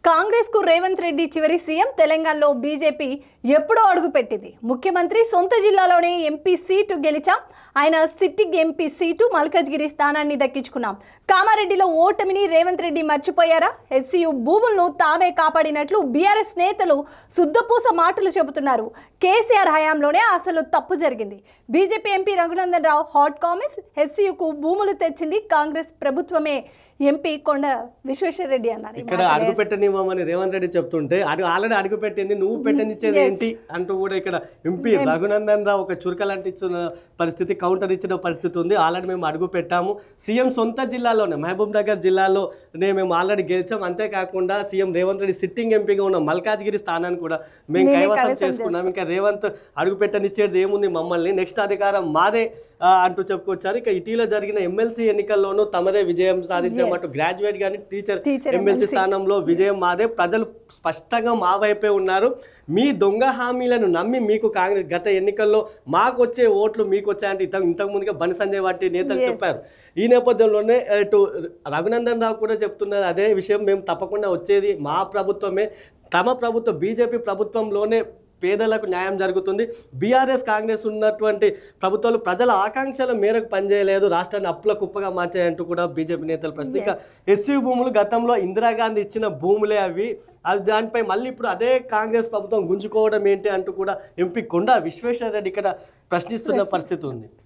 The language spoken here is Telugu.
కాంగ్రెస్ కు రేవంత్ రెడ్డి చివరి సీఎం. తెలంగాణలో బీజేపీ ఎప్పుడో అడుగుపెట్టింది. ముఖ్యమంత్రి సొంత జిల్లాలోనే ఎంపీ సీటు గెలిచాం. ఆయన సిట్టింగ్ ఎంపీ సీటు మల్కజ్గిరి స్థానాన్ని దక్కించుకున్నాం. కామారెడ్డిలో ఓటమిని రేవంత్ రెడ్డి మర్చిపోయారా? ఎస్సీయూ భూములను తామే కాపాడినట్లు బీఆర్ఎస్ నేతలు శుద్ధపూస మాటలు చెబుతున్నారు. కేసీఆర్ హయాంలోనే అసలు తప్పు జరిగింది. BJP MP Raghunandan Rao hot comments. ఎస్సీయూకు భూములు తెచ్చింది కాంగ్రెస్ ప్రభుత్వమే. ఎంపీ కొండ విశ్వేశ్వరరెడ్డి అన్నారు. ఇక్కడ అడుగు పెట్టనివ్వమని రేవంత్ రెడ్డి చెప్తుంటే ఆల్రెడీ అడుగు పెట్టింది, నువ్వు పెట్టనిచ్చేది ఏంటి అంటూ కూడా ఇక్కడ ఎంపీ రఘునందన్ రావు ఒక చురకలంటి ఇచ్చిన పరిస్థితి, కౌంటర్ ఇచ్చిన పరిస్థితి ఉంది. ఆల్రెడీ మేము అడుగు పెట్టాము. సీఎం సొంత జిల్లాలోనే మహబూబ్ నగర్ జిల్లాలోనే మేము ఆల్రెడీ గెలిచాం. అంతేకాకుండా సీఎం రేవంత్ రెడ్డి సిట్టింగ్ ఎంపీగా ఉన్న మల్కాజ్గిరి స్థానాన్ని కూడా మేము కైవసం చేసుకున్నాం. ఇంకా రేవంత్ అడుగు పెట్టనిచ్చేది ఏముంది మమ్మల్ని, నెక్స్ట్ అధికారం మాదే అంటూ చెప్పుకొచ్చారు. ఇక ఇటీవల జరిగిన ఎమ్మెల్సీ ఎన్నికల్లోనూ తమదే విజయం సాధించామంటూ గ్రాడ్యుయేట్ కానీ టీచర్ ఎమ్మెల్సీ స్థానంలో విజయం మాదే. ప్రజలు స్పష్టంగా మా వైపే ఉన్నారు. మీ దొంగ హామీలను నమ్మి మీకు కాంగ్రెస్ గత ఎన్నికల్లో మాకు వచ్చే ఓట్లు మీకు వచ్చాయంటే ఇంతకు ముందుగా బండి సంజయ్ వంటి నేతలు చెప్పారు. ఈ నేపథ్యంలోనే ఇటు రఘునందన్ రావు కూడా చెప్తున్నారు అదే విషయం. మేము తప్పకుండా వచ్చేది మా ప్రభుత్వమే, తమ ప్రభుత్వం బీజేపీ ప్రభుత్వంలోనే పేదలకు న్యాయం జరుగుతుంది. బీఆర్ఎస్ కాంగ్రెస్ ఉన్నటువంటి ప్రభుత్వాలు ప్రజల ఆకాంక్షల మేరకు పనిచేయలేదు, రాష్ట్రాన్ని అప్పుల కుప్పగా మార్చాయంటూ కూడా బీజేపీ నేతలు ప్రశ్న. ఇక ఎస్సీ భూములు గతంలో ఇందిరాగాంధీ ఇచ్చిన భూములే అవి దానిపై మళ్ళీ ఇప్పుడు అదే కాంగ్రెస్ ప్రభుత్వం గుంజుకోవడం ఏంటి అంటూ కూడా ఎంపీ కొండ విశ్వేశ్వరరెడ్డి ఇక్కడ ప్రశ్నిస్తున్న పరిస్థితి ఉంది.